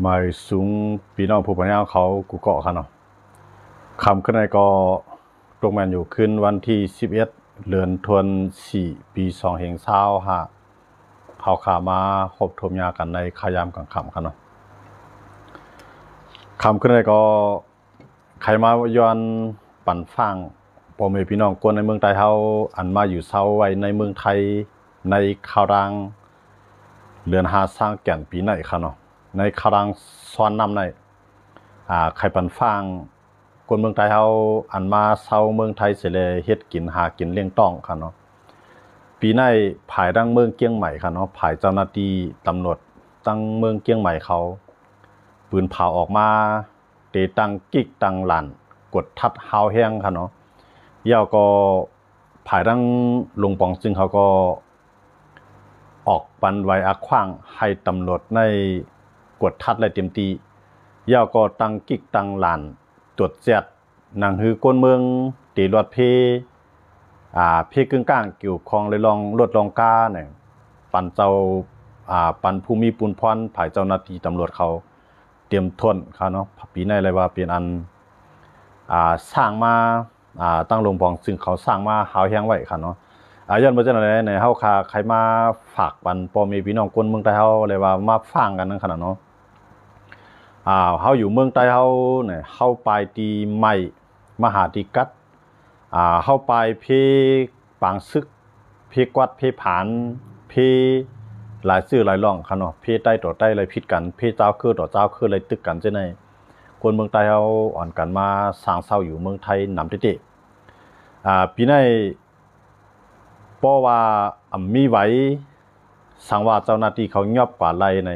มาสูงพี่น้องผู้ปกครองเขากูเกาะกันเนาะคำขึ้นในก็ตรงแมนอยู่ขึ้นวันที่11เดือนธันวาคมปี2565เขาขามาคบทมยากันในขยามกังคำกันเนาะคำขึ้นในก็ใครมาย้อนปั่นฟังพ่อแม่พี่น้องคนในเมืองไทยเขาอันมาอยู่เศร้าไว้ในเมืองไทยในข่าวดังเรือนหาสร้างแก่นปีไหนครับเนาะในข่าวดังซ้อนนำในใครปั่นฟังคนเมืองไทยเขาอันมาเศร้าเมืองไทยเสร็จเลยเฮ็ดกินหากินเลี้ยงต้องครับเนาะปีในภายดังเมืองเกียงใหม่ครับเนาะภายเจ้าหน้าที่ตำรวจตั้งเมืองเกียงใหม่เขาปืนเผาออกมาเตะตังกิกตังหลันกดทัดเฮาแห้งครับเนาะย่าก็ภายดังลงปองซึ่งเขาก็ออกปันไว้อาขว้างให้ตำรวจในกดทัดและเต็มตีย่าก็ตังกิกตังหลันตรวจแจดหนังหือก้นเมืองตีรถเพกึ่งกลางเกี่ยวคองเลยลองรถลองกาเนี่ยปันเจ้าปันภูมิปุนพรภายเจ้าหน้าที่ตำรวจเขาเตรียมทนครับเนาะปีในอะไรว่าเป็นอันสร้างมาตั้งลงปองซึ่งเขาสร้างมาหาวแห้งไว้ครับเนาะย้อนมาจากไหนในเฮาคาใครมาฝากปันพ่อแม่พี่น้องคนเมืองไทยเฮาเลยว่ามาฟังกันนั่นขนาดเนาะเฮาอยู่เมืองไทยเฮาเนี่ยเฮาไปตีใหม่มหาธิกัดเฮาไปเพปางซึกเพกวัดเพผานเพหลายชื่อหลายร่องครับเนาะเพใต้ต่อใต้เลยผิดกันเพเจ้าคือต่อเจ้าคือเลยตึกกันจังได๋คนเมืองไทยเฮาอ่อนกันมาสร้างเศร้าอยู่เมืองไทยนำติปีในเพราะว่ามีไว้สังว่าเจ้าหน้าที่เขายอบกว่าไล่ใน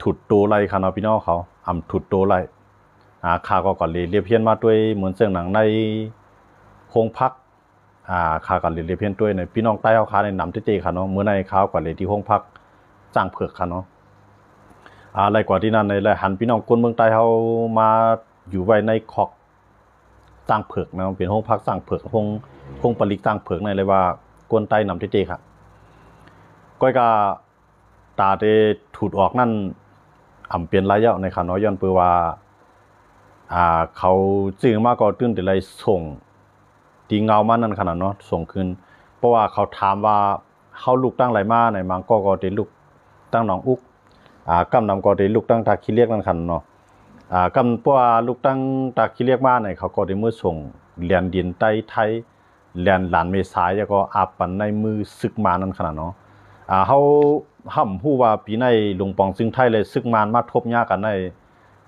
ถุดโตไล่ครับเนาะพี่น้องเขาถุดโตไล่ข้าก็ก่อนเรียบเพียนมาด้วยเหมือนเสียงหนังในโครงพักข้าก่อนเรียบเพียนด้วยในพี่น้องใต้เขาค้าในนำติค่ะเนาะเมื่อในข้าวก่อนเรียที่โครงพักจ้างเผือกค่ะเนาะอะไรกว่าที่นั่นในแหละหันพี่น้องคนเมืองใต้เขามาอยู่ไว้ในคอกจ้างเผือกนะเป็นห้องพักจ้างเผือกห้องปลิกจ้างเผือกในเลยว่ากวนใต้นำติค่ะก้อยกาตาเตถูดออกนั่นเปลี่ยนระยะในขาน้อยย้อนเปือว่าเขาจึงมากก็ตื่นแต่ไรส่งตีเงามานั่นขนาดเนาะส่งคืนเพราะว่าเขาถามว่าเขาลูกตั้งไรมาในมังก็เตลูกตั้งหนองอุกกำนำก็เตลูกตั้งตาขี้เรียกนั่นขนาดเนาะกำเพราะว่าลูกตั้งตาขี้เรียกมาในเขาก็ได้มือส่งเลียนดินใต้ไทยเลียนหลานเมษายแล้วก็อาปันในมือซึกมานั่นขนาดเนาะเขาห้ำผู้ว่าปีในหลวงปองซึ่งไทยเลยซึกมานมาทบยากันใน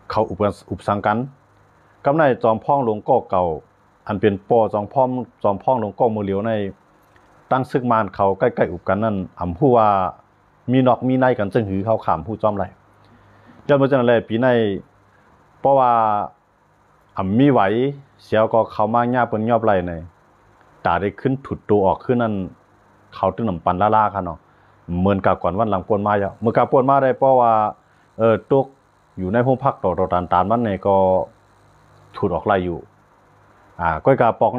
เขาอุปสังกันกำในจอมพ่องหลวงก่อเก่าอันเป็นปอจอมพ่องหลวงก่อมือเหลียวในตั้งซึกมานเขาใกล้ๆอุบกันนั่นผู้ว่ามีนอกมีในกันจึงหือเขาขามผู้จอมไรย้อนมาจากนั้นเลยปีในเพราะว่ามีไหวเสียวก็เขามาญาเปิ้นยอบไรในตาได้ขึ้นถุดตัวออกขึ้นนั่นเขาตึงน้ำปันล่าๆค่ะเนาะเหมือนกับก่อนวันหลังปวนมาเมื่อกับปวนมาได้เพราะว่าตุกอยู่ในห้องพักต่อตานมันเนี่ยก็ถุดออกไล่อยู่ก้อยกาปอก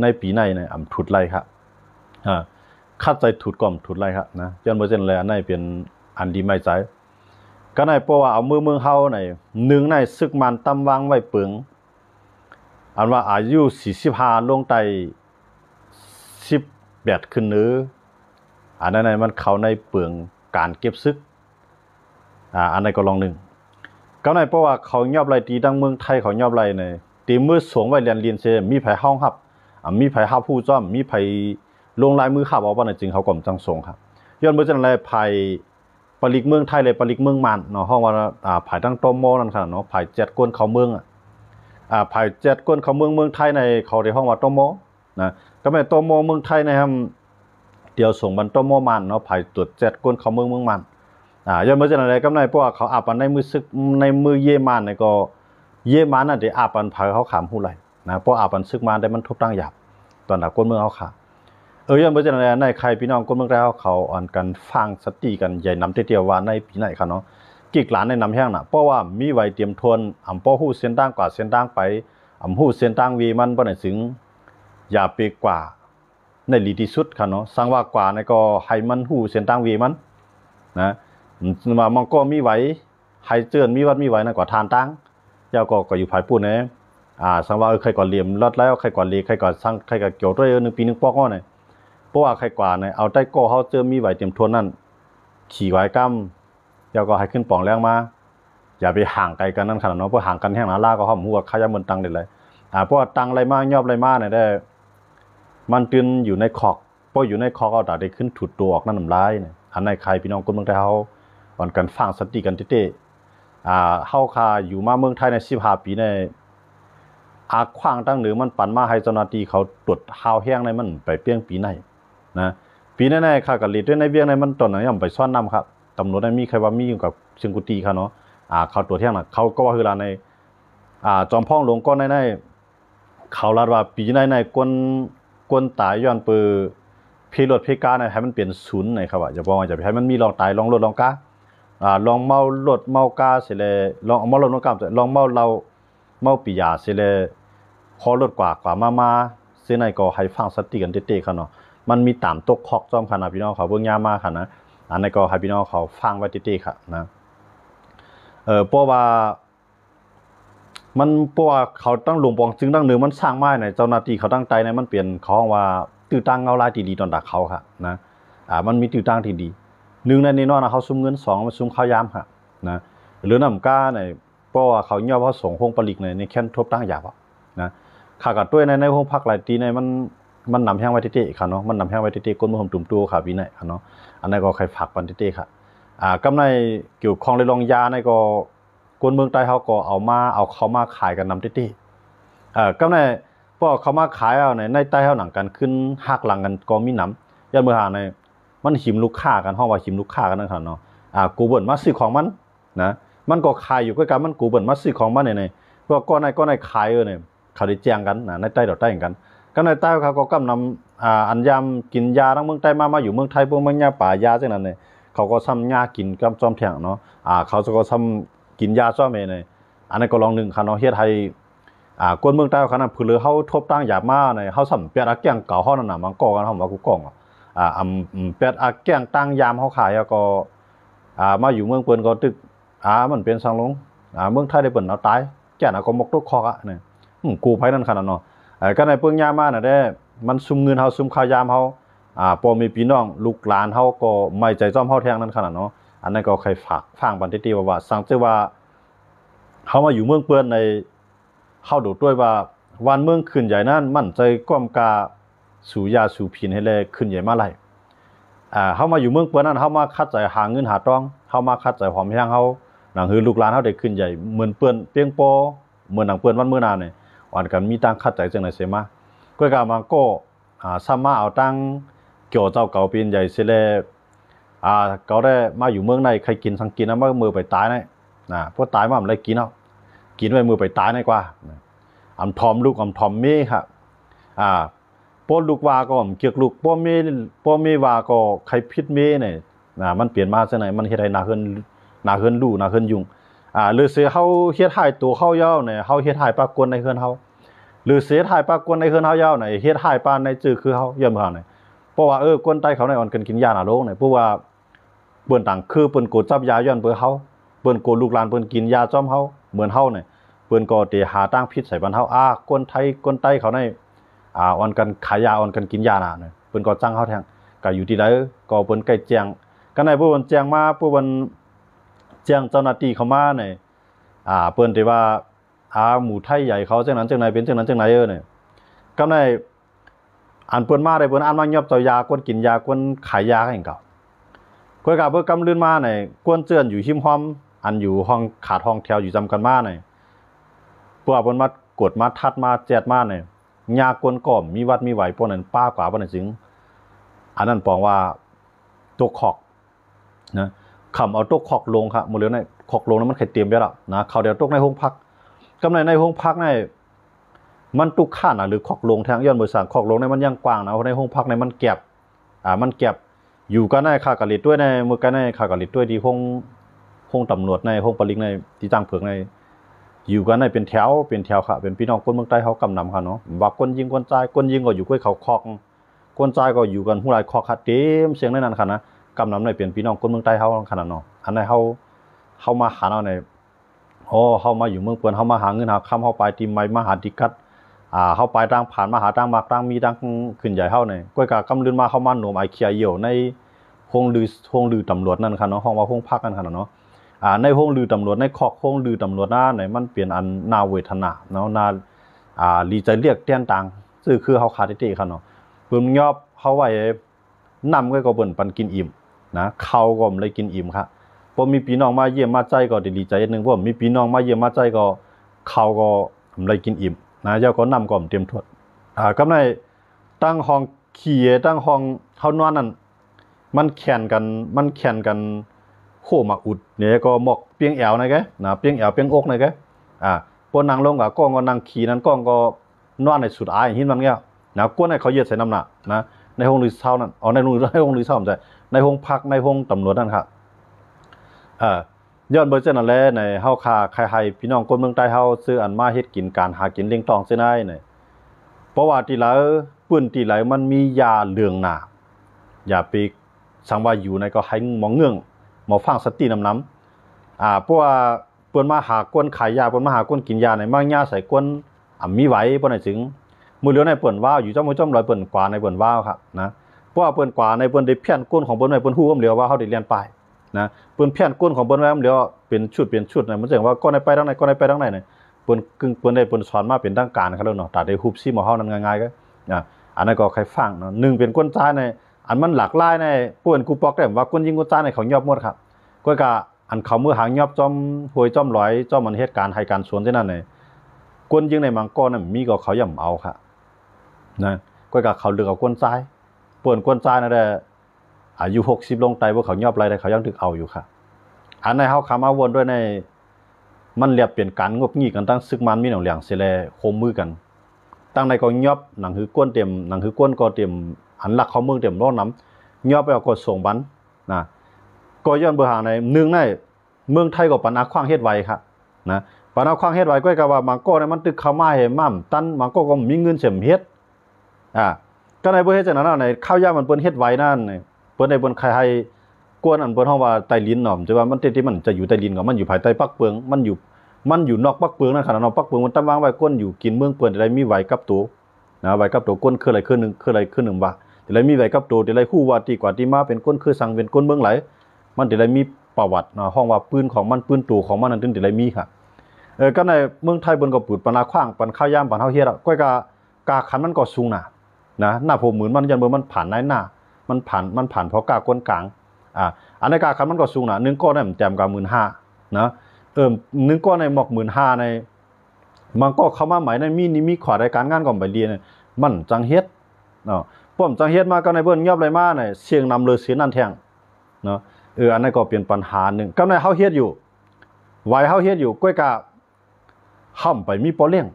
ในปีในเนี่ยถุดไล่ครับคัดใจถุดก่อมถุดไล่ครับนะย้อนมาเช่นเลยอันในเป็นอันดีไม่ใจก็ในเพราะว่าเอามือเฮาในหนึ่งในซึกมันตำวางไว้เปิงอันว่าอายุ45ลงไต18ขึ้นเนื้ออันนั้นมันเขาในเปลืองการเก็บซึกอันนั้นก็ลองหนึ่งก็ในเพราะว่าเขายอบไรตีดังเมืองไทยเขายอบไรในตีมือสวงไว้เรียนเซมีไผห้องครับมีไผห้าผู้จ้อมมีไผลงลายมือขับเอาว่าในจริงเขาก่อมจังสงครับย้อนเมื่อจังไรไผปลิกเมืองไทยเลยปลิกเมืองมันเนาะห้องว่าไผตั้งโตโมนั่นขนาดเนาะไผเจ็ดก้นเขาเมืองไผเจ็ดก้นเขาเมืองไทยในเขาในห้องว่าโตโมนะก็ไม่โตโมเมืองไทยนะครับเดี๋ยวส่งบรรโตโมมันเนาะไผตรวจเจ็ดก้นเขาเมืองมันย้อนมาจากไหนก็ในเพราะว่าเขาอาปันในมือซึกในมือเยมันในก็เยมันน่ะเดี๋ยวอาปันไผเขาขามหูไหลนะเพราะอาปันซึกมันได้มันทุบตั้งหยาบตอนหนักก้นเมืองเขาขาย้อนมาจากไหนในใครพี่น้องก้นเมืองแล้วเขาอ่อนกันฟังสติกันใหญ่นำเตี้ยวว่าในปีไหนค่ะเนาะกิกหลานในนำแห้งน่ะเพราะว่ามีไว้เตรียมทนป้อหู้เส้นตั้งกว่าเส้นตั้งไปหู้เส้นตั้งวีมันบ่ได้ถึงอย่าไปกว่าในลีที่สุดค่ะเนาะสังว่ากว่าในก็ให้มันหู้เส้นตั้งวีมันนะ มามันก็มีไหวไฮเจือนมีวัดมีไหวนะกว่าทานตั้งเจ้าก็อยู่ภายปุ่นเนี่ยสังว่าใครก่อนเหลี่ยมลดแล้วใครก่อนลีใครก่อนสั่งใครก่อนเกี่ยวด้วย1 ปี 1 ปอกเนี่ยเพราะว่าใครกว่าเนี่ยเอาใต้ก็เขาเจอมีไหวเตรียมทวนนั่นขี่ไหวกำเจ้าก็ให้ขึ้นป่องแรงมาอย่าไปห่างไกลกันนั่นขนาดนั้นเพราะห่างกันแห้งหนาล่าก็ห้อมหัวขยำมันตังเด็ดเลยเพราะว่าตังอะไรมากยอบอะไรมากเนี่ยได้มันตื่นอยู่ในคอกเพราะอยู่ในคอกเอาแต่ได้ขึ้นถุดตัวออกนั่นน้ำลายเนี่ยอันในใครพี่น้องคนเมืองไทยเขาวันกันฟังสติกันเต้เฮาคาอยู่มาเมืองไทยใน15 ปีในขว้างตั้งหรือมันปั่นมาให้เจ้าหน้าที่เขาตรวจหาวแห้งในมันไปเปี้ยงปีไหนนะปีนั้นๆค่ะกับลีดด้วยในเวียงในมันตอนนั้นย่อมไปซ่อนนำครับตำรวจได้มีใครว่ามีอยู่กับเชียงกุฏิค่ะเนาะเขาตรวจแห้งน่ะเขาก็ว่าคือลาในจอมพ่องหลวงก้อนในเขาลาดว่าปีในกวนตายย้อนปือเพลดเพกาให้มันเปลี่ยนศูนย์ในครับว่าจะบอกว่าจะให้มันมีลองตายลองรถลองกาลองเมารถเมากาเสร็จเลยลองเอาเมารถลองกาลองเมาเราเมาปียาเสร็จเลยพอรถกว่ามาเส้นในก็ให้ฟังสติกันเต้ๆครับเนาะมันมีตามตกคอกจอมขนาดพี่น้องเขาเบิ่งยามมาค่ะนะอันนี้ก็ให้พี่น้องเขาฟังไว้เต้ๆค่ะนะเพราะว่ามันเพราะว่าเขาตั้งหลวงปองจึงตั้งหนึ่งมันสร้างไม้ในเจ้าหน้าที่เขาตั้งใจในมันเปลี่ยนเขาว่าตื้อตั้งเงาลายที่ดีตอนดักเขาค่ะนะมันมีตื้อตั้งที่ดี1ในนี้เนาะนะเขาซุ่มเงิน2มันซุ่มข้าวยามค่ะนะหรือน้ำก้าในเพราะว่าเขาย่อเพราะส่งห้องปลิกในแค่นทบตั้งหยาบนะข้ากับด้วยในห้องพักหลายตีในมันนำแห้งไว้เต้ๆค่ะเนาะมันนำแห้งไว้เต้ๆก้นมือผมตุ่มตัวค่ะพี่เนี่ยค่ะเนาะอันนั้นก็ใครฝากกันเต้ๆค่ะกำในเกี่ยวข้องในรองยาในก็คนเมืองใต้เขาก็เอาเขามาขายกันนำเต้ๆก็ในพอเขามาขายเอาในใต้เขาหนังกันขึ้นหักหลังกันก็มีน้ำยันเมื่อหาในมันหิมลูกค้ากันห้องว่าหิมลูกค้ากันนั่นค่ะเนาะกูเบิ่นมาซื้อของมันนะมันก็ขายอยู่ใกล้กันมันกูเบิ่นมาซื้อของมันในพวกก็ในขายเนี่ยเขาได้แจ้งกันในใต้ดอกใต้กันก็ในใต้เขาก็กำนำอันยามกินยาทั้งเมืองใต้มาอยู่เมืองไทยพวกเมืองยาป่ายาจังนั้นเนี่ยเขาก็ซ้ำยากินกับจอมแทงเนาะเขาก็ซ้ำกินยาซ้อมเองเนี่ยอันนั้นก็ลองหนึ่งค่ะเนาะเฮ็ดให้คนเมืองใต้เขานั้นเพื่อเขาทบตั้งหยาบมาเนี่ยเขาซ้ำเปียดแกงเก่าเขานั่นน่ะมันก่อกันเฮาว่ากูก่องเปียดแกงตั้งยามเขาขายแล้วก็มาอยู่เมืองเปิ้นก็ตึกมันเป็นสังลงเมืองไทยได้เปิ้นเอาตายแก่น่ะก็มกตกคอกเนี่ยกูไผนั่นขนาดเนาะก็ในเปิ้งยามมาน่ะได้มันซุ่มเงินเฮาซุ่มข้าวยามเฮาพอมีพี่น้องลูกหลานเฮาก็ไม่ใจจ้อมเฮาแทงนั่นขนาดเนาะอันนั้นก็ใครฝากฟังบันทิว่าสังเจว่าเฮามาอยู่เมืองเปิ้นในเฮาโดดด้วยว่าวันเมืองขึ้นใหญ่นั้นมั่นใจก้อมกาสู่ยาสู่พินให้แลขึ้นใหญ่มาไหลเฮามาอยู่เมืองเปิ้นนั้นเฮามาคัดใจหาเงินหาตองเฮามาคัดใจหอมแฮงเฮาหนังหือลูกหลานเฮาได้ขึ้นใหญ่เหมือนเปิ้นเปียงปอเหมือนหนังเปิ้นวันมื้อนาเนี่ยวันกันมีตั้งคัดใจจังไหนเสมาก็กะมาก็ซ้ำมาเอาตั้งเกี่ยวเจ้าเก่าเป็นใหญ่เสแลเขาได้มาอยู่เมืองในใครกินสังกินนะมือไปตายนะพวกตายมามันได้กินเอากินไว้มือไปตายในกว่าอำทอมลูกอำทอมเมครับป้อลูกว่าก็เกี่ยวลูกป้อเมว่าก็ใครพิษเมเนี่ยมันเปลี่ยนมาจังไหนมันเฮ็ดให้นาเฮือนลู่นาเฮือนยุงหรือเสียเฮาเฮ็ดให้ตัวเฮาย่อเนี่ยเฮาเฮ็ดให้ปากกวนในเฮือนเฮาหรือเสียให้ปากกวนในเฮือนเฮาย่อเนี่ยเฮ็ดให้ปานในจื้อคือเฮาย่อมเฮาเนี่ยเพราะว่ากวนใต้เขาในอ่อนกันกินยาหน้าโรงเนี่ยเพราะว่าเปิ้นต่างคือเปิ้นโกจับยาย้อนเปิ้นเฮาเปิ้นโกลูกหลานเปิ้นกินยาจ้อมเฮาเหมือนเฮาเนี่ยเปิ้นก็ติหาตั้งพิษใส่บ้านเฮาคนไทยคนใต้เขาในอ่อนกันขายยาอ่อนกันกินยาน่ะเนี่ยเปิ้นก็จังเฮาแทงก็อยู่ที่ใดก็เปิ้นใกล้แจ้งกันในผู้เปิ้นแจ้งมาผู้เปิ้นแจ้งเจ้าหน้าที่เข้ามาเนี่ยเปิ้นที่ว่าหมู่ไทยใหญ่เขาจังนั้นจังไหนเป็นจังนั้นจังไหนเนี่ยก็ในอันเปิ้นมาได้เปิ้นอ่านมายอบเจ้ายาคนกินยาคนขายยาให้เก่าก็กะเบิ่กำลื่นมาเนี่ยกวนเจือนอยู่หิมหอมอันอยู่ห้องขาดห้องแถวอยู่จำกันมาเนี่ยพวกเปิ้นมากดมาทัดมาแจดมาเนี่ยยากวนก่อมมีวัดมีไหวพวกนั้นป้ากว่าบ่นั้นจึงอันนั้นปองว่าตกขอกนะคำเอาตกขอกลงครับหมดแล้วในขอกลงนั้นมันใครเตรียมไว้แล้วนะเขาเดี๋ยวตกในห้องพักกำในห้องพักเนี่ยมันตุกข้านหรือขอกลงทางย้อนบริษัทขอกลงในมันยังกว้างนะในห้องพักในมันแก็บมันแก็บอยู่กันในข้ากะลิดด้วยในมือกันในข้ากะลิดด้วยที่ห้องตำรวจในห้องปลิงในที่ตั้งเผือกในอยู่กันในเป็นแถวค่ะเป็นพี่น้องคนเมืองใต้เขากำนำค่ะเนาะว่าคนยิงคนจ่ายคนยิงก็อยู่ด้วยเขาคอกคนจ่ายก็อยู่กันหูหลายคอกค่ะเต็มเสียงในนั้นค่ะนะกำนำในเป็นพี่น้องคนเมืองใต้เขาขนาดเนาะ อันไหนเขามาหาเราเนี่ยโอ้เขามาอยู่เมืองเปื่อนเขามาหาเงินหาคำเขาไปทีมไม่มาหาดิกัดเขาไปตั้งผ่านมาหาตั้งมากตั้งมีตั้งขึ้นใหญ่เขาเนี่ยก้อยกากำลืนมาเขามาหนุ่มไอเคียเหี่ยวในห้องลือตำรวจนั่นค่ะเนาะห้องว่าห้องพักนั่นค่ะเนาะในห้องลือตำรวจในคอกห้องลือตำรวจหน้าเนี่ยมันเปลี่ยนอันนาเวทนาเนาะนาลีใจเรียกเตี้ยนต่างซึ่งคือเขาขาดที่ค่ะเนาะเพิ่มยอบเขาไว้นำก็เบิ่นปันกินอิ่มนะเขาก็เลยกินอิ่มครับพอมีพี่น้องมาเยี่ยมมาใจก็ดีใจนึงเพราะมีพี่น้องมาเยี่ยมมาใจก็เขาก็เลยกินอิ่มนะเจ้าก็นำก็เตรียมทวดก็ในตั้งห้องขี่ตั้งห้องเขานอนนั่นมันแข่งกันโคมาอุดเนี่ยก็หมอกเปียงแอวนะแกนะเปียงแอวเปียงอกนะแกปนนางลงกับก้องก็นางขี่นั้นก้องก็นอนในสุดอายหินมันเงี้ยนะก้นให้เขาเย็ดใส่น้ำหนักนะในห้องลือเช่านั่นในห้องลือเช่าใช่ในห้องพักในห้องตำรวจนั่นครับย้อนเบอร์เจนั่นแหละในเฮาคาใครพี่น้องคนเมืองใต้เฮาซื้ออันมาเฮ็ดกินการหากินเลี้ยงตองเส้นได้เนี่ยเพราะว่าที่แล้วปื้นที่ไหลมันมียาเหลืองหนาอย่าไปสังว่าอยู่ในก็ให้หมองเงื่องหมอฟังสติน้ำเพราะว่าเปิ้นมาหาก้นขายยาเปิ้นมาหาก้นกินยาในมากยาใส่ก้นมีไหวบ่ได้ถึงมือเหลือในเปิ้นว่าอยู่จ้อมลอยเปิ้นกว่าในเปิ้นว่าครับนะเพราะว่าเปิ้นกว่าในเปิ้นได้เพี้ยนก้นของเปิ้นในเปิ้นฮู้ก็เหลียวว่าเฮาได้เรียนไปนะเปิ้นเพี้ยนก้นของเปิ้นไว้เหลียวเป็นชุดนะมันแสดงว่าก้นไปทางไหนเนี่ยเปิ้นได้เปิ้นสอนมาเป็นทางการครับเนาะแต่ได้ฮู้ซิหมอเฮานั้นง่ายๆก็อันนั้นก็ใครฟังเนาะ1เป็นก้นจ้าในอันมันหลากหลายในเปิ้นกูปอกได้ว่าก้นยิงก้นจ้าในเขายอบหมดครับก็อันเขามือหางยอบจอมหวยจอมลอยจอมมันเหตุการณ์ให้การสวนที่นั่นเลยก้นยิงในมังกรน่ะมีก็เขาย่ำเอาค่ะนะก็เขาเลือกเอาก้นซ้ายเปิ้นก้นซ้ายนั่นแหละอายุ60ลงไตว่าเขายอบไรได้เขายังถึกเอาอยู่ค่ะอันในเฮาขามาวนด้วยในมันเรียบเปลี่ยนกันงบงี้กันตั้งซึกมันมีหนังเหลียงเสแลโคมมือกันตั้งในก็ยอบหนังหือก้นเต็มหนังหือก้นก็เต็มหันหลักเขาเมืองเต็มร้อนน้ำยอบไปเอากดส่งบันนะก็ย้อนเบอร์หาใน1ในเมืองไทยก็ปานาขว้างเฮ็ดไว้ครับนะปานาขว้างเฮ็ดไว้ก็ว่ามังโก้เนี่ยมันตึกเข้ามาให้มั่มตันมังโก้ก็มีเงินเสมเฮ็ดก็ในบ่เฮ็ดจังนั้นในข้าวยามันเปิ้นเฮ็ดไว้นั่นเปิ้นได้เปิ้นใครให้กวนอันเปิ้นเฮาว่าใต้ลิ้นเนาะจะว่ามันที่มันจะอยู่ใต้ลิ้นก็มันอยู่ภายใต้ปักเปืองมันอยู่นอกปักเปืองนั่นขนาดนอกปักเปืองมันตั้งวางไว้ก้นอยู่กินเมืองเปิ้นได้มีไว้กับตัวนะไว้กับตัวก้นคืออะไรคือนึงว่าได้มีไว้กับตัวได้ฮู้ว่าที่กว่าที่มาเป็นก้นคือสังเป็นก้นเมืองไหลมันได้มีประวัติเนาะห้องว่าปืนของมันปืนตู่ของมันนั่นถึงได้มีค่ะก็ในเมืองไทยเปิ้นก็ปูดปนาขว้างปันข้าวยามปันเฮาเฮ็ดก้อยกาคันมันก็สูงนะหน้าผมเหมือนมันยันเบอร์มันผ่านในหน้ามันผ่านเพราะกาก้นกลางอันในกาคันมันก็สูงนะ1ก้อนเนี่ยมันแจมกับ 15,000 นะ1ก้อนในหมอก 15,000 ในมันก็เข้ามาหมายในมีขอรายการงานก่อนไปเรียนมันจังเฮ็ดเนาะป้อมจังเฮ็ดมาก็ในเบิ่นยอบเลยมาเนี่ยเสียงนำเลยเสียนั่นแทงเนาะอันนั้นก็เป็นปัญหาหนึ่งก็ในเฮาเฮ็ดอยู่ไว้เฮาเฮ็ดอยู่ก้อยกะห่ำไปมีปอเลี้ยง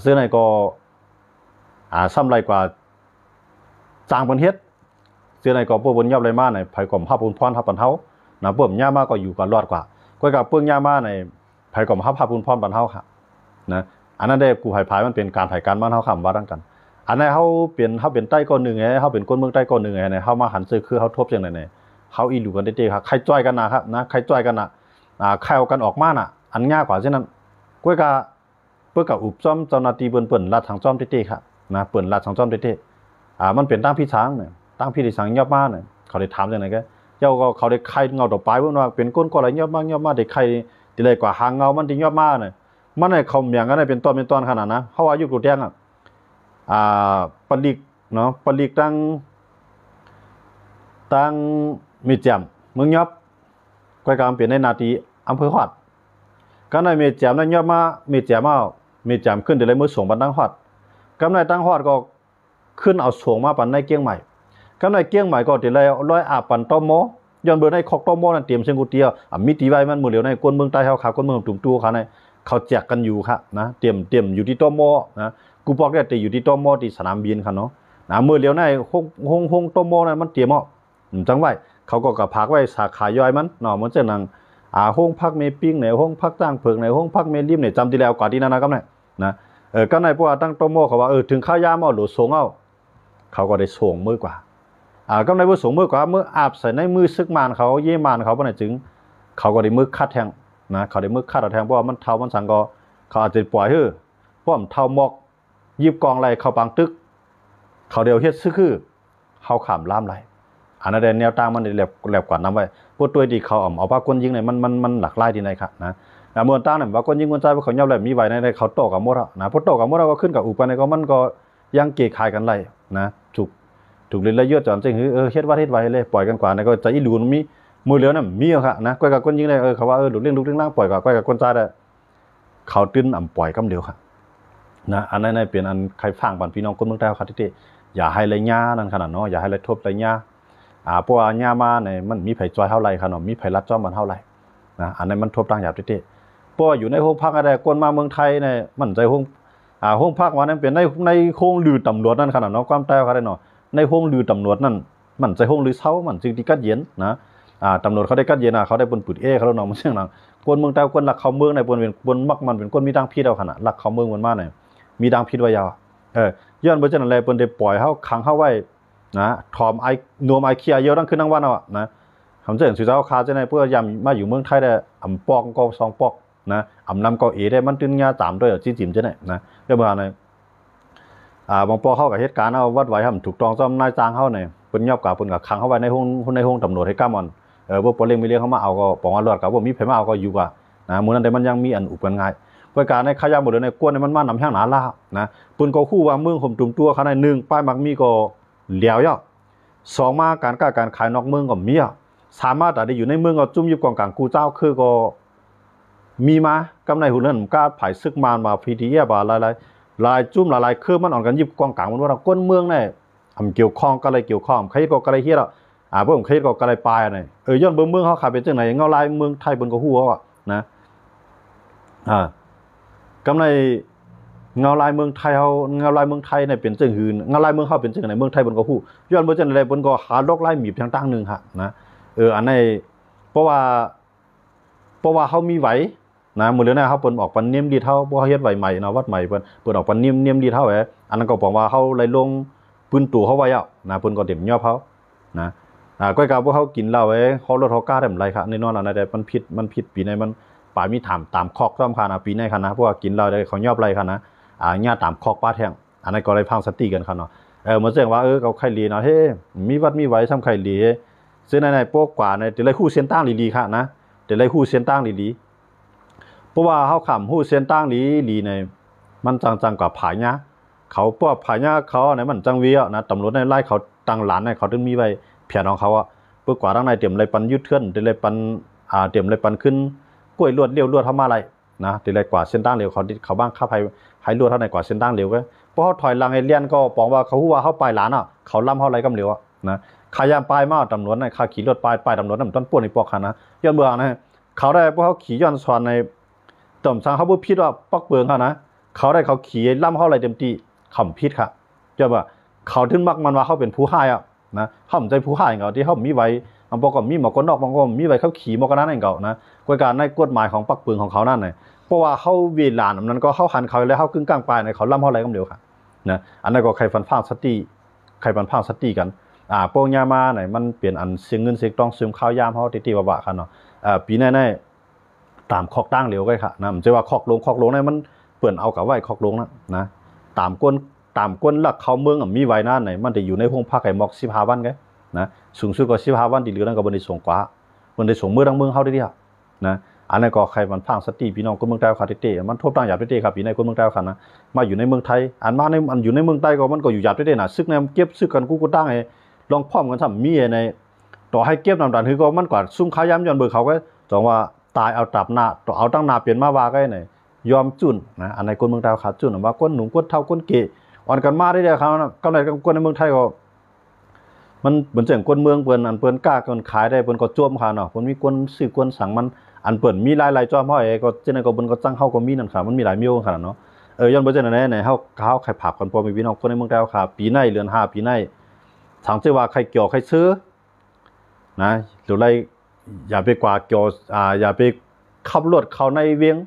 ซึ่งในก็ซ้ำไรกว่าจางเปิ้นเฮ็ดซึ่งในก็พวกเปิ้นยอบเลยมาในไผก่อมภาพพุ่นพรทับปันเฮานะเปิ้มย่ามาก็อยู่กันรอดกว่าก้อยกะเปิ้งย่ามาในไผก่อมภาพพุ่นพรปันเฮาค่ะนะอันนั้นได้กูไผพายมันเป็นการไผการบ้านเฮาค้ำว่าดังกันอันนั้นเฮาเป็นใต้ก้อนนึงไงเฮาเป็นคนเมืองใต้ก้อนนึงไงเฮามาหันซื้อคือเฮาทบจังได๋เขาอีหลูกันเต้ๆครับใครจ้อยกันนะครับนะใครจ้อยกันใครเอากันออกมาอันง่ายกว่าเช่นนั้นก้อยกะเปิ้นกับอุบจ้อมเจ้าหน้าที่เปิ้นลาดทางจ้อมเต้ๆครับนะเปิ้นลาดทางจ้อมเต้ๆมันเป็นตั้งพี่ช้างเนี่ยตั้งพี่ที่สังยอบมาเนี่ยเขาได้ถามจังได๋ก็เจ้าก็เขาได้ใครเงาต่อไปเพิ่นว่าเป็นก้นก็อะไรยอบมาได้ใครที่เลยกว่าหางเงามันที่ยอบมาเนี่ยมันให้เขาเมียงกันได้เป็นตอนขนาดนะเฮาอายุกูแดงปลิกเนาะปลิกตั้งมีแจ่มเมืองยอบก้อยกามเป็นในนาทีอำเภอฮอดก็ในมีแจ่มนั้นยอบมามีแจ่มขึ้นได้เลยมื้อส่งบันตั้งฮอดกำในตั้งฮอดก็ขึ้นเอาส่งมาปันในเกียงใหม่กำในเกียงใหม่ก็ได้เลยร้อยอาปันต้มโมย้อนเบอร์ในคอกต้มโมนั่นเตรียมเชิงกูเตียวมีตีไว้มันมื้อเหลียวในคนเมืองใต้เฮาขาคนเมืองตุ่มตู้เขาในเขาแจกกันอยู่ครับนะเตรียมอยู่ที่ต้มโมนะกูบอกได้แต่อยู่ที่ต้มโมที่สนามบินค่ะเนาะมื้อเหลียวในห้องต้มโมนั่นมันเตรียมจังไว้เขาก็กะพักไว้สาขาย่อยมันเนาะมันจะนั่งห้องพักเมปิ้งในห้องพักตั้งเพิงในห้องพักเมริมเนี่ยจำที่แล้วกว่าที่นั่นนะครับเนี่ยนะก็ในพวกตั้งต้มโมเขาว่าถึงข้าวยามเอาหรือส่งเอาเขาก็ได้ส่งมื้อกว่า ก็ในบ่สงมือกว่ามืออาบใส่ในมือซึกมานเขาเย่มานเขาบ่ได้จึงเขาก็ได้มือคัดแทงนะเขาได้มือคัดแทงเพราะว่ามันเท่ามันสังก็เขาอาจจะปล่อยฮื้อเพราะมันเท่าหมอกยิบกองไหลเข้าปังตึกเขาเดียวเฮ็ดซื่อคือเฮาขามล้ามไหลอันนั้นแนวตั้งมันได้แหลบกว่านํไว้พวกตัวดีเขาเอาปากคนยิงเนี่ยมันหลากหลายที่ไหนครับนะมวนตั้งเนี่ยว่าคนยิงคนใจว่าเขายอมแหลมีไว้ในเขาโตกับหมดนะพอโตกับหมดก็ขึ้นกับอุปในก็มันก็ยังเกะขายกันไหลนะถูกเล่นละเยอะจอนจริงเฮ็ดว่าเฮ็ดไว้เลยปล่อยกันกว่าในก็ใจอีหลูนมีมือเหลือน่ะมีค่ะนะก้อยกับคนยิงได้เขาว่าลูกเลี้ยงล่างปล่อยกับก้อยกับคนใจได้เขาตื้นปล่อยกำเดียวค่ะนะอันนั้นเป็นอันใครฟังบันพี่น้องคนเมืองใต้เขาที่อย่าให้ไรญ่านั่นขนาดเนาะอย่าให้ไรทบไรญ่าเพราะว่าญ่ามาเนี่ยมันมีไผจอยเท่าไรขนาดมีไผรัดจ้อมมันเท่าไรนะอันนั้นมันทบต่างหยาบที่เพราะว่าอยู่ในห้องพักอะไรคนมาเมืองไทยเนี่ยมันใจห้องพักวันนั้นเป็นในห้องลือตำรวจนั่นขนาดเนาะความใต้เขาได้เนาะในห้องลือตำรวจนั่นมันใจห้องลือเช้ามันจึงที่กัดเย็นนะตำรวจเขาได้กัดเย็นเขาได้ปนปืดเขาแล้วเนาะมันเชื่องนังคนเมืองใต้คนหลักเขาเมืองในปนเป็นปนมักมันเป็นคนมีดังพี่เราขนาดหลักเขาเมืองมันมากเนี่ยมีดังพิษไว้ยาวย้อนบ่จังอะไรเปิ้นได้ปล่อยเฮาขังเฮาไว้นะถอมไอ้นวมไอ้เคียเยอะตั้งขึ้นทั้งวันเอานะคำเจ้าสิเจ้าคาจังได๋เพื่อยามมาอยู่เมืองไทยได้อำปอกก็2ปอกนะอำนำก็ได้มันตึ้นยาตามด้วยจิ้มจังได๋นะเดี๋ยวบ่าเนี่ยบางปอเฮาก็เหตุการณ์เอาวัดไว้ให้มันถูกต้องซ่อมนายจ้างเฮาเนี่ยเพิ่นยอบกับเพิ่นก็ขังเฮาไว้ในห้องตำรวจให้กล้ามันบ่ปอเลี้ยงมีเลี้ยงเฮามาเอาก็ปองว่ารอดก็บ่มีไผมาเอาก็อยู่ว่านะมื้อนั้นได้มันยังมีอันอุปกันง่ายประการในขยะหมดเลยในกวนในมันมานำแห้งหนาลานะปืนก็คู่ว่าเมืองผมตุ่มตัวขนาด1ป้ายมักมีก็เหลียวยอ2มาการกล้าการขายนอกเมืองก็มีอ่ะ3มาแต่ได้อยู่ในเมืองก็จุ่มอยู่กองกลางกูเจ้าคือก็มีมากำในหุ่นนั้นกล้าไผซึกมาพีทีบ่หลายจุ่มหลายคือมันอ่อนกันยิบกองกลางมันว่าก้นเมืองเนี่ยเกี่ยวข้องก็เลยเกี่ยวข้องใครก็กระไรเฮ็ดอ่ะพวกผมใครก็กระไรปลายน่ะย้อนเบิ่งเมืองเฮาขายเป็นจังได๋เงาลายเมืองไทยเพิ่นก็ฮู้อ่ะนะกำในเงาลายเมืองไทยเนี่ยเป็นจังหืนเงาลายเมืองเฮาเป็นจังไหนเมืองไทยเพิ่นก็ฮู้ย้อนบ่จังได๋เพิ่นก็หาลอกลายหมีบทางต่างนึงฮะนะอันนี้เพราะว่าเฮามีไหวนะมื้อแล้วนะเฮาเปิ้นออกปันเนียมดีเท่าบ่เฮ็ดไหวใหม่นะวัดใหม่เปิ้นออกปันเนียมดีเท่าอันนั้นก็บอกว่าเฮาเลยลงปืนตู่เฮาไว้อ่ะนะเปิ้นก็เต็มยอเฮานะก้อยกาบ่เฮากินเหล้าเฮารถเฮากล้าได้ไรค่ะแน่นอนอันนั้นได้มันผิดปีในมันป่ามีถามตามคอกซ้ำคันปีในคันนะเพราะว่ากินเราได้เขายอบไรคันนะญาตามคอกป้าแท่งอันนั้นก็เลยพังสติกันคันเนาะเหมือนเสียงว่าเขาไข่ลีเนาะเฮ้มีวัดมีไว้ซ้ำไข่ลีซึ่งในพวกกว่าในแต่ละคู่เส้นตั้งลีค่ะนะแต่ละคู่เส้นตั้งลีเพราะว่าเฮาขำคู่เส้นตั้งลีในมันจังกว่าผายะเขาพวกผายะเขาในมันจังเวียนะตำรวจในไล่เขาตั้งหลานในเขาถึงมีไว้เพียรของเขาอ่ะเพื่อกว่าทั้งในเตรียมไรปันยึดเทือนเตรียมไรปันเตรียมไรปันขึ้นกล้วยลวดเลี้ยวลวดเข้ามาอะไรนะตีไรกว่าเส้นตั้งเร็วเขาบ้างข้าให้ลวดเท่าไหร่กว่าเส้นตั้งเร็วก็เพราะเขาถอยหลังไอ้เลี้ยนก็บอกว่าเขาว่าเขาไปหลานอ่ะเขาล่ำเขาอะไรกำเร็วนะขายามปลายมาตำรวจในขาขี่รถปลายตำรวจนั่นต้นป่วนในปอกคันนะย้อนเบืองนะเขาได้เพราะเขาขี่ย้อนสอนในต่อมสังเขาพูดพิษว่าปักเบืองเขานะเขาได้เขาขี่ล่ำเขาอะไรเต็มที่ขำพิษค่ะจะว่าเขาถึงมักมันว่าเขาเป็นผู้ให้อ่ะนะเขาไม่ใช่ผู้ให้เขาที่เขามีไว้บางปก็มีหมอกนอกบางก็มีไว้เขาขี่หมอกนั้นเองเก่านะกฎการในกฎหมายของปักปืนของเขานั่นเลยเพราะว่าเขาเวลานั้นก็เขาหันเขาแล้วเขากึ่งกลางปลายในเขาล่ำเขาอะไรก็เร็วค่ะนะอันนั้นก็ใครฟันฟ้าสติกันโป้งยามาไหนมันเปลี่ยนอันเสียงเงินเสียงต้องซึมข้าวยามเขาติบะคันเนาะปีแน่ตามคอกตั้งเร็วก็ค่ะนะมันจะว่าคอกลงเนี่ยมันเปิ่นเอากับไว้คอกลงนะตามก้นหลักเขาเมืองมีไว้นั่นไหนมันจะอยู่ในห้องพักไก่หมอก15 วันไงนะสูงสุดก็15 วันที่เหลือนั่นก็บริส่งกว่าบริส่งเมื่อทั้งเมืองเขาได้ดีนะอันนั้นก็ใครมันพังสติพี่น้องคนเมืองใต้ขาดเตะมันทบตั้งหยาบเตะครับพี่ในคนเมืองใต้ขันนะมาอยู่ในเมืองไทยอันอยู่ในเมืองใต้ก็มันก็อยู่หยาบเตะนะซึกในเก็บซึกกันกูตั้งไอ้ลองพร้อมกันทำมีในต่อให้เก็บนำดันคือก็มันกว่าซุ่มขายย้ำย้อนเบิกเขาก็จองว่าตายเอาตับหน้าต่อเอาตั้งหน้าเปลี่ยนมาว่าก็ไหนยอมจุนนะอันในคนเมืองใต้ขาดจุนว่าก้นหนุ่มก้นเท่าก้นเกะอ่อนกันมาได้เดียวเขาก็ในคนในเมืองไทยก็มันเหมือนเสียงคนเมืองเปิ้นอันเปิ้นกล้าคนขายได้เปิ้นก็จ้วมค่ะเนาะเปิ้นมีคนซื้อคนสั่งมันอันเปิ้นมีหลายๆจ้อมเฮาก็จังได๋ก็เปิ้นก็จังเฮาก็มีนั่นค่ะมันมีหลายเมียวขนาดเนาะย้อนบ่จังได๋ไหนเฮาไข่ผักกันพอมีพี่น้องคนในเมืองไทยค่ะปีในเดือน5ปีในทางที่ว่าใครเกี่ยวใครซื้อนะหรือไรอย่าไปกว่าเกี่ยวอย่าไปขับรถเข้าในเวียง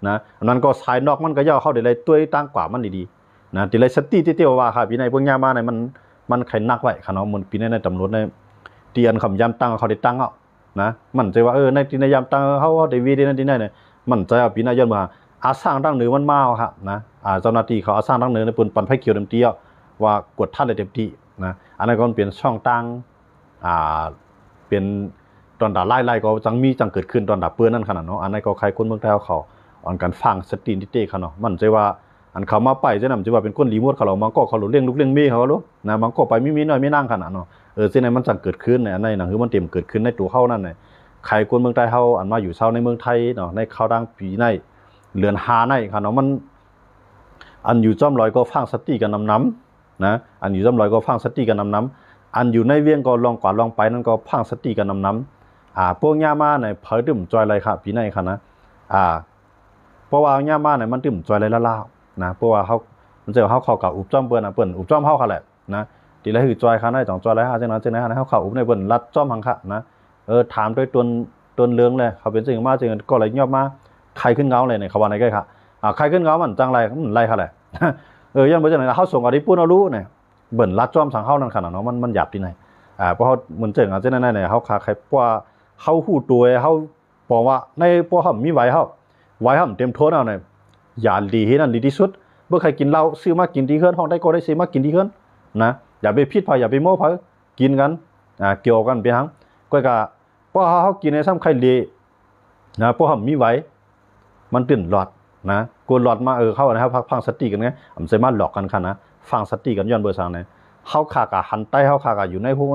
นะอันนั้นก็สายนอกมันก็ย่อเข้าได้เลยตุ้ยตั้งกว่ามันดีๆนะติเลยสติที่ว่าค่ะพี่ในพวกยามาเนี่ย มันใครนักไว้ค่ะเนาะมันปีในตำรวจในเตียนคำยามตั้งเขาได้ตั้งเอานะมันใจว่าในที่ในยามตั้งเขาได้วีได้นั่นที่ไหนเนี่ยมันใจเอาปีหน้าย้อนมาอาสร้างตั้งเหนือมันมาครับนะเจ้าหน้าที่เขาอาสร้างตั้งเหนือในปืนปันไฟเขียวเต็มที่ว่ากดท่านได้เต็มที่นะอันนั้นก็เป็นช่องตั้งเป็นตอนด่าไล่ก็จังมีจังเกิดขึ้นตอนด่าเปื้อนนั่นขนาดเนาะอันนั้นก็ใครคนเมืองไทยเขาอ่อนกันฟังสตินิเต้เขาเนาะมันใจว่าอันเขามาไปจะนำจะว่าเป็นคนรีโมทเขาเรามันก็เขาหลุดเลี้ยงลูกเลี้ยงเมียเขาลูกนะมันก็ไปมีน้อยไม่นั่งขนาดเนาะเส้นไหนมันจังเกิดขึ้นเนี่ยในหนังคือมันเต็มเกิดขึ้นในตัวเขานั่นเนี่ยใครคนเมืองไทยเขาอันมาอยู่เช่าในเมืองไทยเนาะในเขาดังปีในเรือนหาในค่ะเนาะมันอันอยู่จอมลอยก็ฟังสติกันน้ำนะอันอยู่จอมลอยก็ฟังสติกันน้ำอันอยู่ในเวียงก็ลองกว่าลองไปนั่นก็ฟังสติกันน้ำพวกย่ามาเนี่ยเผยดื่มจอยอะไรครับปีในค่ะนะเพราะว่าย่ามาเนี่ยมันดื่มจอยอะไรล่านะเพราะว่าเขามันเจอเขาเข้ากับอุบจอมเปิ้นเปิ้นอุบจอมเขาค่ะแหละนะทีแรกคือจอยค่ะได้ต้องจอยอะไรฮะจังนั้นเขาเข้าอุบในเปิ้นรัดจอมหังค่ะนะถามด้วยตัวเรื่องเลยเขาเป็นสิ่งมาจริงก็เลยย่อมาใครขึ้นเงาเลยเนี่ยเขาว่าไหนก็ค่ะใครขึ้นเงามันจังไรมันไรค่ะแหละยังไม่จังไหนเขาส่งอะไรปุ่นเอารู้เนี่ยเบิ่นรัดจอมสังเข้านั่นขนาดเนาะมันหยาบที่ไหนเพราะเขาเหมือนเจ๋งอ่ะเจ้านั่นเนี่ยเขาขาใครว่าเขาหูตัวเขาบอกว่าในพวกเขามีไว้เขาเต็มโทนเอาเนี่ยอย่าดีให้นั่นดีที่สุดเมื่อใครกินเหล้าซื้อมากินดีขึ้นห้องได้ก็ได้ซื้อมากินดีขึ้นนะอย่าไปพิษพายอย่าไปโม้พายกินกันเกี่ยวกันไปทั้งก็กะเพราะเขากินในซ้ำใครดีนะพวกเขามีไว้มันตื่นหลอดนะกวนหลอดมาเข้านะครับพังสติกันไงผมสามารถหลอกกันค่ะนะฟังสติกันย้อนเบอร์สางเนี่ยเขาขากะหันใต้เขาขากะอยู่ในพวก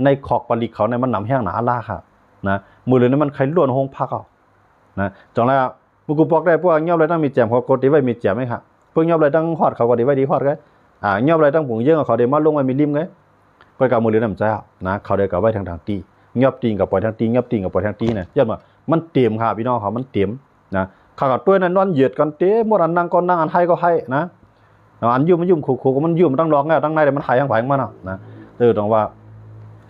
ในขอกปลิกเขาในมันหนำแห้งหนาล่าค่ะนะมือเลยนี่มันใครล้วนห้องพักเอานะจังแล้วบุกบอกได้พวกเงียบเลยต้องมีแจมเขากดดีไว้มีแจมไหมครับพวกเงียบเลยต้องหอดเขาก็ดีไว้ดีหอดไงเงียบเลยต้องผงเยอะเขาเดี๋ยวมาลงไว้มีริมไงก็กับมือเลยน้ำใจนะเขาเดี๋ยวกับไว้ทางตีเงียบตีกับปล่อยทางตีเงียบตีกับปล่อยทางตีเนี่ยย้อนมามันเตรียมค่ะพี่น้องเขามันเตรียมนะข้ากับตัวนั้นนอนเหยียดกันเต้หมดอันนั่งก็นั่งอันให้ก็ให้นะอันยุ่มมันยุ่มขู่มันยุ่มมันตั้งร้องไงตั้งในแต่มันหายยังไหวมันอ่ะนะตรงว่า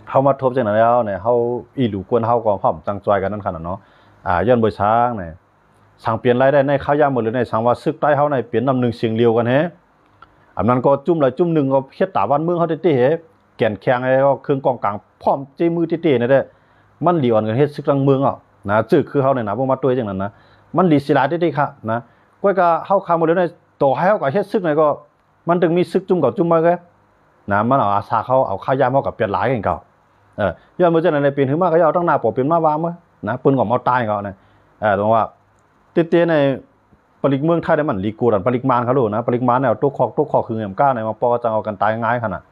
เขามาทบจากนั้นแล้วเนี่ยเขาอีหลูกวนเขาก็พร้อมตั้งใจกันนั่นขนาดเนาะย้อนเบอร์ช้างเนี่ยสั่งเปลี่ยนรายได้ในข้าวยามหมดเลยในสั่งว่าซึกใต้เขาในเปลี่ยนนำหนึ่งเสียงเลียวกันเฮ้อันนั้นก็จุ่มเลยจุ่มหนึ่งก็เฮ็ดตาวันเมืองเขาเต้เฮ้แก่นแข็งไอ้ก็เครื่องกองกลางพร้อมเจมือเต้เนี่ยได้มันหลีอ่อนกันเฮ็ดซึกกลางเมืองอ่ะนะจื้อคือเขาเนี่ยนะพวกมาตัวอย่างนั้นนะมันหลีศิลาได้ค่ะนะก็เขาข้าวหมดเลยในโตให้เขากับเฮ็ดซึกไหนก็มันถึงมีซึกจุ่มกับจุ่มมาแกนะมันเอาอาสาเขาเอาข้าวยามเขากับเปลี่ยนหลายกันเก่าย้อนมาจากนั้นเลยเปลี่ยนถึงมากก็เอาตั้งหน้าปกเปลี่ยนมาวางมั้ยนะปืนของเอาตายเขาเนี่ยตรงว่าเตี้ยในปริกเมืองไทยได้มันลีกูดันปริกมานเขารู้นะปริกมานเนี่ยตัวคอกคือเงมก้าในมาปอจังเอากันตายง่ายขนาด